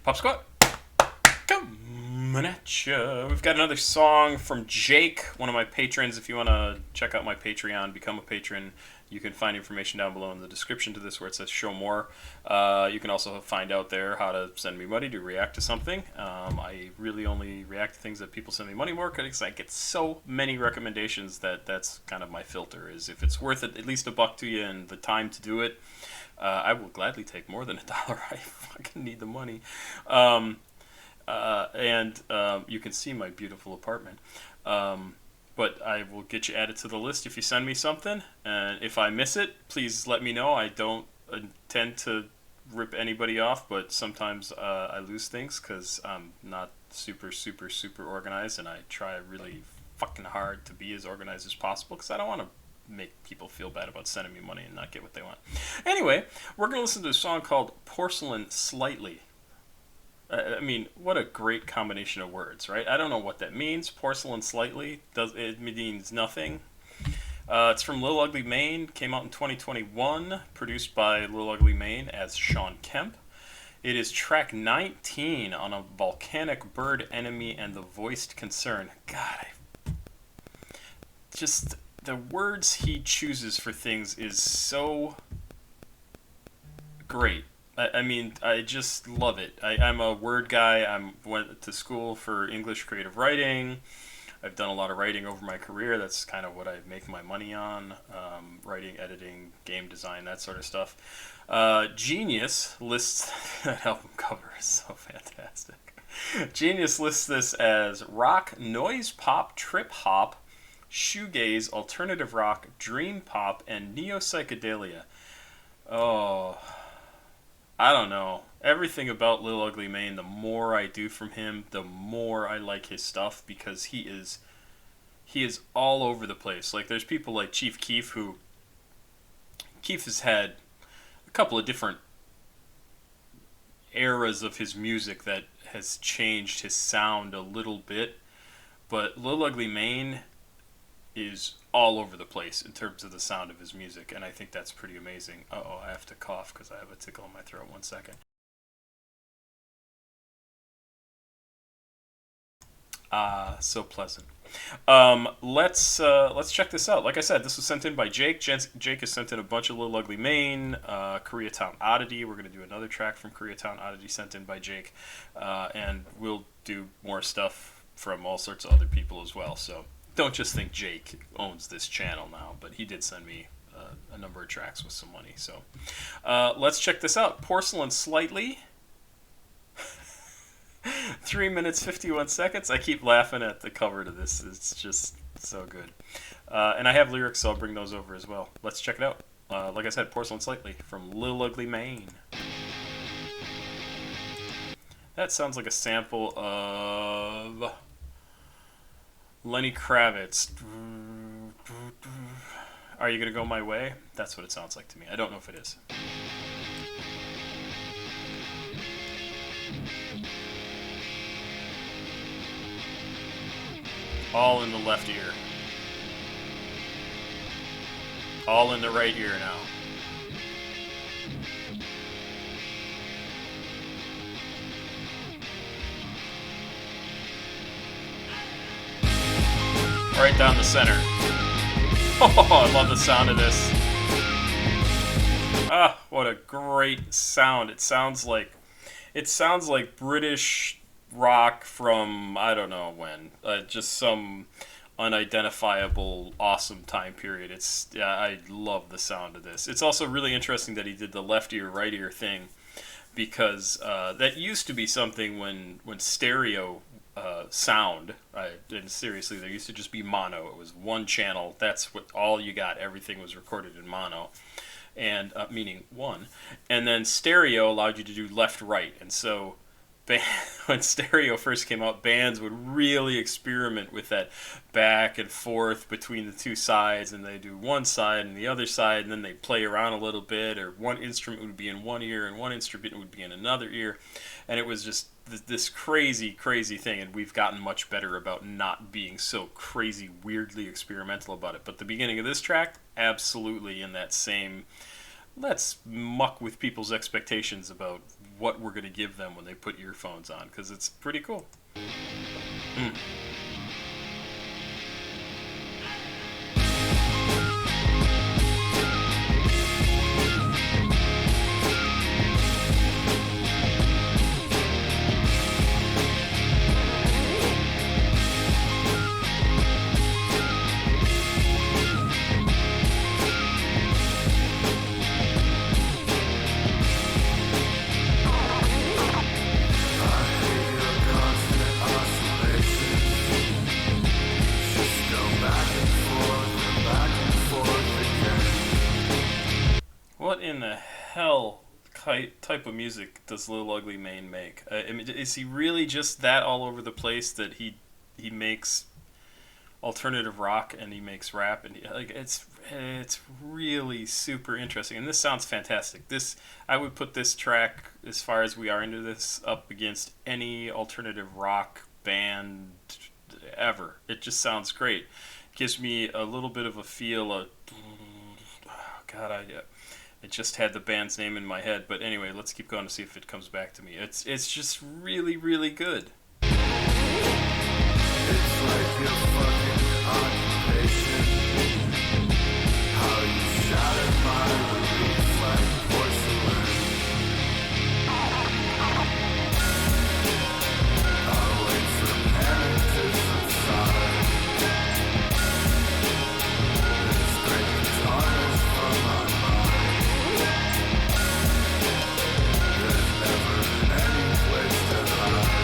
Pop Squat, coming at ya. We've got another song from Jake, one of my patrons. If you want to check out my Patreon, become a patron, you can find information down below in the description to this where it says show more. You can also find out there how to send me money to react to something. I really only react to things that people send me money for because I get so many recommendations that's kind of my filter. Is if it's worth it, at least $1 to you and the time to do it, I will gladly take more than $1. I fucking need the money. You can see my beautiful apartment. But I will get you added to the list if you send me something. And if I miss it, please let me know. I don't intend to rip anybody off, but sometimes I lose things because I'm not super organized, and I try really fucking hard to be as organized as possible because I don't want to make people feel bad about sending me money and not get what they want. Anyway, we're going to listen to a song called Porcelain Slightly. I mean, what a great combination of words, right? I don't know what that means. Porcelain Slightly, it means nothing. It's from Lil Ugly Mane, came out in 2021, produced by Lil Ugly Mane as Sean Kemp. It is track 19 on a Volcanic Bird Enemy and the Voiced Concern. God, just the words he chooses for things is so great. I mean, I just love it. I'm a word guy. I went to school for English creative writing. I've done a lot of writing over my career. That's kind of what I make my money on. Writing, editing, game design, that sort of stuff. Genius lists... that album cover is so fantastic. Genius lists this as rock, noise pop, trip hop, shoegaze, alternative rock, dream pop, and Neo-Psychedelia. Oh... I don't know. Everything about Lil Ugly Mane, the more I do from him, the more I like his stuff because he is all over the place. Like there's people like Chief Keef who Keef has had a couple of different eras of his music that has changed his sound a little bit, but Lil Ugly Mane is all over the place in terms of the sound of his music, and I think that's pretty amazing. I have to cough because I have a tickle in my throat. 1 second. So pleasant. Let's check this out. Like I said, this was sent in by Jake. Jake has sent in a bunch of Lil Ugly Mane, Koreatown Oddity. We're going to do another track from Koreatown Oddity sent in by Jake, and we'll do more stuff from all sorts of other people as well, so don't just think Jake owns this channel now, but he did send me a number of tracks with some money. So let's check this out. Porcelain Slightly. 3 minutes, 51 seconds. I keep laughing at the cover to this. It's just so good. And I have lyrics, so I'll bring those over as well. Let's check it out. Like I said, Porcelain Slightly from Lil Ugly Mane. That sounds like a sample of Lenny Kravitz. Are you gonna go my way? That's what it sounds like to me. I don't know if it is. All in the left ear. All in the right ear now. Right down the center. Oh, I love the sound of this. Ah, what a great sound. It sounds like British rock from I don't know when. Just some unidentifiable awesome time period. I love the sound of this. It's also really interesting that he did the left ear right ear thing because that used to be something when stereo sound, and seriously, there used to just be mono. It was one channel. That's what all you got. Everything was recorded in mono, and meaning one. And then stereo allowed you to do left right. And so when stereo first came out, bands would really experiment with that back and forth between the two sides, and they do one side and the other side, and then they play around a little bit, or one instrument would be in one ear and one instrument would be in another ear, and it was just this crazy thing, and we've gotten much better about not being so crazy weirdly experimental about it. But the beginning of this track, absolutely in that same let's muck with people's expectations about what we're going to give them when they put earphones on, because it's pretty cool. Mm. What in the hell type of music does Lil Ugly Mane make? I mean, is he really just that all over the place that he makes alternative rock and he makes rap and like it's really super interesting, and this sounds fantastic. This, I would put this track, as far as we are into this, up against any alternative rock band ever. It just sounds great. Gives me a little bit of a feel of, oh God, I just had the band's name in my head, but anyway, let's keep going to see if it comes back to me. It's just really, really good. It's like your fucking occupation. How you shattered my beliefs like porcelain. I'll wait for panic to subside. This great tarnish from my mind. There's never any place to hide.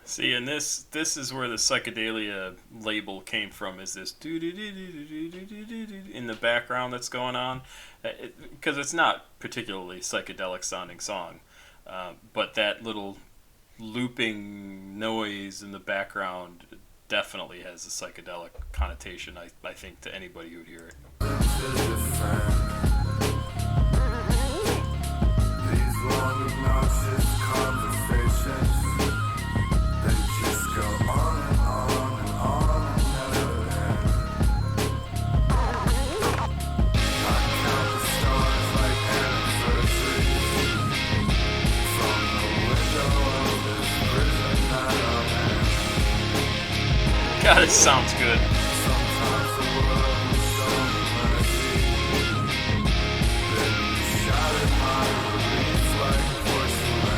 See, and this is where the psychedelia label came from. Is this in the background that's going on? Because it's not particularly psychedelic sounding song, but that little looping noise in the background definitely has a psychedelic connotation. I think to anybody who'd hear it. These long obnoxious conversations. Go on and on and on and never end. I count the stars like anniversaries from the window of this prison that I'm in. God, it sounds good. Sometimes the world will show me mercy. Then you shattered my beliefs like porcelain.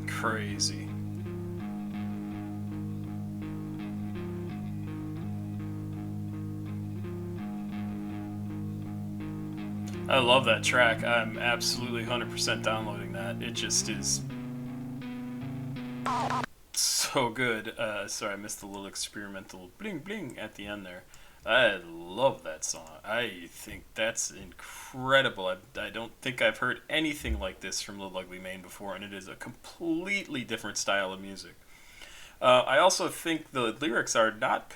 Crazy. I love that track. I'm absolutely 100% downloading that. It just is so good. Sorry, I missed the little experimental bling bling at the end there. I love that song. I think that's incredible. I don't think I've heard anything like this from Lil Ugly Mane before, and it is a completely different style of music. I also think the lyrics are not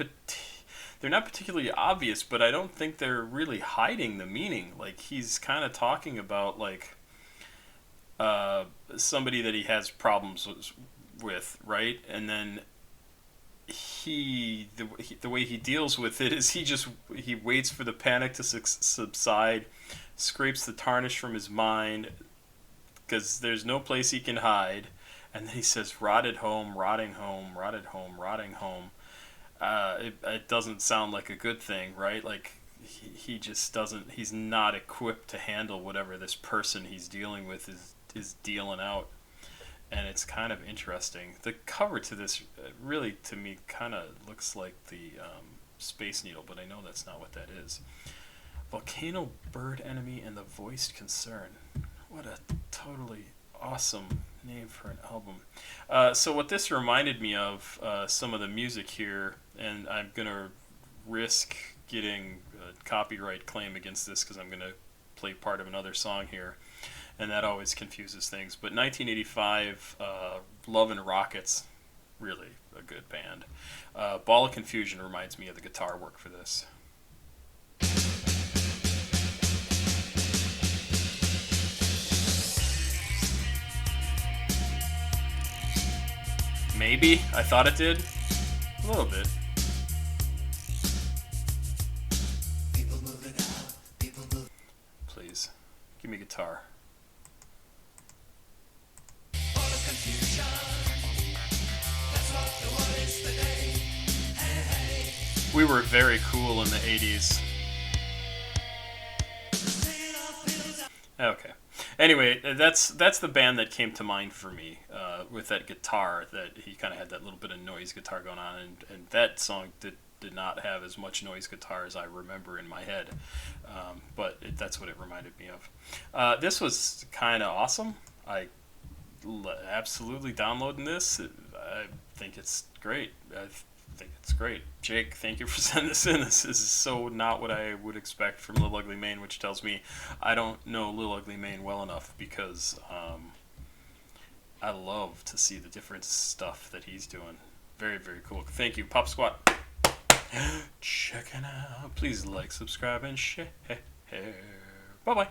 they're not particularly obvious, but I don't think they're really hiding the meaning. Like he's kind of talking about like uh, somebody that he has problems with, right? And then the way he deals with it is he waits for the panic to subside, scrapes the tarnish from his mind because there's no place he can hide, and then he says, "Rotted home, rotting home, rotted home, rotting home." It doesn't sound like a good thing, right? Like he just doesn't. He's not equipped to handle whatever this person he's dealing with is dealing out, and it's kind of interesting. The cover to this really, to me, kind of looks like the Space Needle, but I know that's not what that is. Volcano Bird Enemy and the Voiced Concern. What a totally awesome name for an album. So what this reminded me of, some of the music here, and I'm going to risk getting a copyright claim against this because I'm going to play part of another song here, and that always confuses things. But 1985, Love and Rockets, really a good band. Ball of Confusion reminds me of the guitar work for this. Maybe. I thought it did. A little bit. Please. Give me guitar. We were very cool in the 80s. Okay. Anyway, that's the band that came to mind for me, with that guitar, that he kind of had that little bit of noise guitar going on, and that song did not have as much noise guitar as I remember in my head, but that's what it reminded me of. This was kind of awesome. I absolutely downloading this. I think it's great. I think it's great. Jake, thank you for sending this in. This is so not what I would expect from Lil Ugly Mane, which tells me I don't know Lil Ugly Mane well enough, because I love to see the different stuff that he's doing. Very, very cool. Thank you, Pop Squat. Checking out. Please like, subscribe, and share. Bye-bye.